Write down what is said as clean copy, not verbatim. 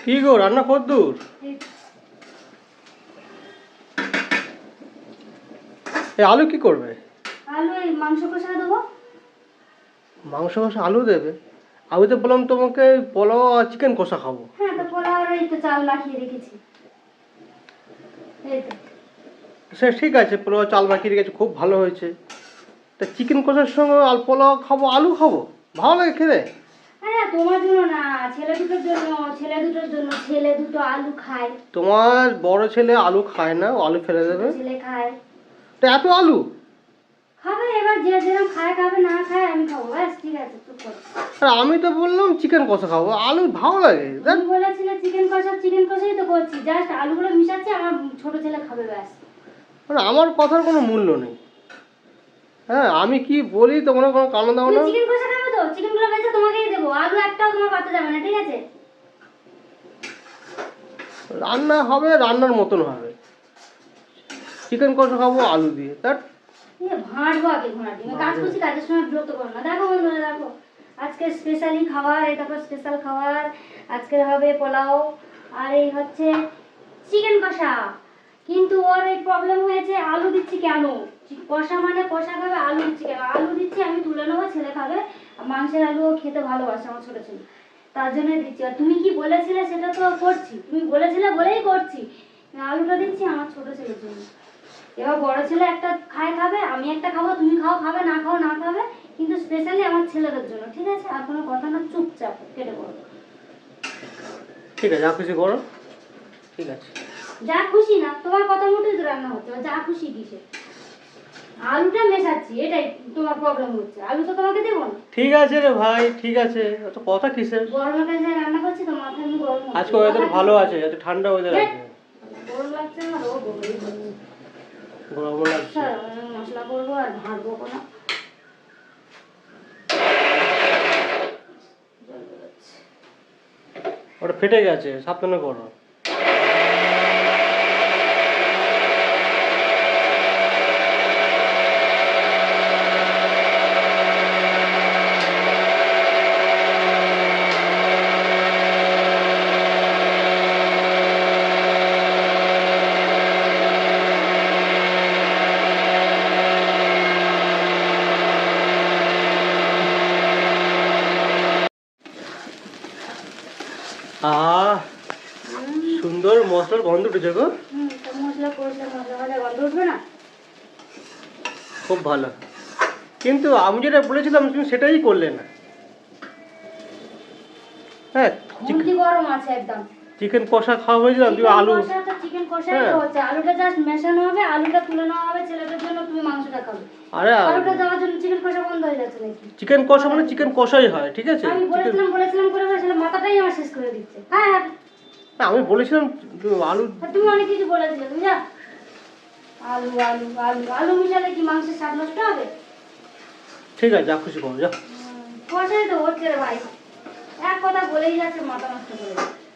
কি গো রান্না কদ্দূর? এই আলু কি করবে? আলু এই মাংস কষা দেবো। মাংস কষা আলু দেবে? আমি তো বললাম তোমাকে পোলাও আর চিকেন কষা খাবো। হ্যাঁ, তো পোলাও আর এই তো চাল মাখিয়ে রেখেছি। এই তো সে ঠিক আছে, পোলাও চাল মাখিয়ে রেখেছে, খুব ভালো হয়েছে। তা চিকেন কষার সঙ্গে পোলাও খাবো, আলু খাবো, ভালো লাগে খেতে? হ্যাঁ, তোমার জন্য না, ছেলে দুটোর জন্য। ছেলে দুটো আলু খায়। তোমার বড় ছেলে আলু খায় না, ও আলু ফেলে দেবে। ছেলে খায়। তা এত আলু খাবে, এবার যে যেরকম খায় খাবে, না খায় আমি খাবো, ব্যাস ঠিক আছে, চুপ করো। আর আমি তো বললাম চিকেন কষা খাবো, আলু ভালো লাগে। তুমি বলেছিলে চিকেন কষাই তো করছি, জাস্ট আলুগুলো মিশাচ্ছি, আমার ছোট ছেলে খাবে, ব্যাস। মানে আমার কথার কোনো মূল্য নেই। হ্যাঁ, আমি কি বলি তোমরা কোনো কারণ দাও না। চিকেন কষা খাবে তো চিকেনগুলো বেঁচে তোমাকেই দেবো, আলু একটাও তোমার পাতে যাবে না, ঠিক আছে? রান্না হবে, রান্নার মতন হবে। চিকেন কষা খাবো আলু দিয়ে, তার ভাঁড়বো আগে ঘোড়াটি, আমি কাজ করছি, কাজের সময় বিরক্ত করো না। দেখো বন্ধুরা, দেখো আজকে স্পেশালি খাবার, এটা তো স্পেশাল খাবার। আজকে হবে পোলাও আর এই হচ্ছে চিকেন কষা। কিন্তু ওর এই প্রবলেম হয়েছে, আলু দিচ্ছি কেন? কষা মানে কষা খাবে, আলু দিচ্ছি কেন? আলু দিচ্ছি আমি তুলে নেবো, ছেলে খাবে। আর মাংসের আলু ও খেতে ভালোবাসে, আমার ছোট ছেলে, তার জন্য দিচ্ছি। আর তুমি কি বলেছিলে সেটা তো করছি, তুমি বলেছিলে বলেই করছি। আলুটা দিচ্ছি আমার ছোট ছেলের জন্য। এবার বড় ছেলে একটা খাবে, আমি একটা খাবো, তুমি খাবে, না খাও না খাবে, কিন্তু স্পেশালি আমার ছেলেদের জন্য, ঠিক আছে? আর কোনো কথা না, চুপচাপ কেটে পড়ো। ঠিক আছে, যা খুশি করো। ঠিক আছে, যা খুশি না, তোমার কথা মতোই তো রান্না হচ্ছে, যা খুশি কিসে? আলুটা মেশাচ্ছি, এটাই তোমার প্রবলেম হচ্ছে, আলু তো তোমাকে দেবো না। ঠিক আছে রে ভাই, ঠিক আছে, অত কথা কিসের? গরমের কাছে রান্না করছি তো, মাথায় আমি গরম হচ্ছে। আজকে ওয়েদার ভালো আছে, এত ঠান্ডা ওয়েদার আছে। গরম লাগছে না, ও গরমই হচ্ছে। গরম লাগছে। মশলা করবো আর ভাজবো না। ওটা ফেটে গেছে, সাবধানে করো। সুন্দর মশলার গন্ধ উঠেছে গো। মশলা করলে মশলা ভাজা গন্ধ উঠবে না? খুব ভালো, কিন্তু আমি যেটা বলেছিলাম তুমি সেটাই করলে না। হ্যাঁ, মুরগি গরম আছে একদম। চিকেন কষা খাওয়া হয়েছিলাম, তুমি আলু। চিকেন কষাই তো হচ্ছে, আলুটা জাস্ট মেশানো হবে, আলুটা তুলে নেওয়া হবে ছেলেদের জন্য, তুমি মাংসটা খাবে। আরে আলুটা দেওয়ার জন্য চিকেন কষা বন্ধ হয়ে যাচ্ছে নাকি? চিকেন কষা মানে চিকেন কষাই হয়, ঠিক আছে? আমি বলেছিলাম করে আসলে মাথাটাই আমার শেষ করে দিচ্ছে। হ্যাঁ, আমি বলেছিলাম আলু। তুমি অনেক কিছু বলেছিলে, তুমি যা। আলু আলু আলু আলু মিশালে কি মাংসের স্বাদ নষ্ট হবে? ঠিক আছে, যা খুশি করো, যা। কষাই তো হচ্ছে রে ভাই, এক কথা বলেই যাচ্ছে, মাথা নষ্ট করে যাচ্ছে।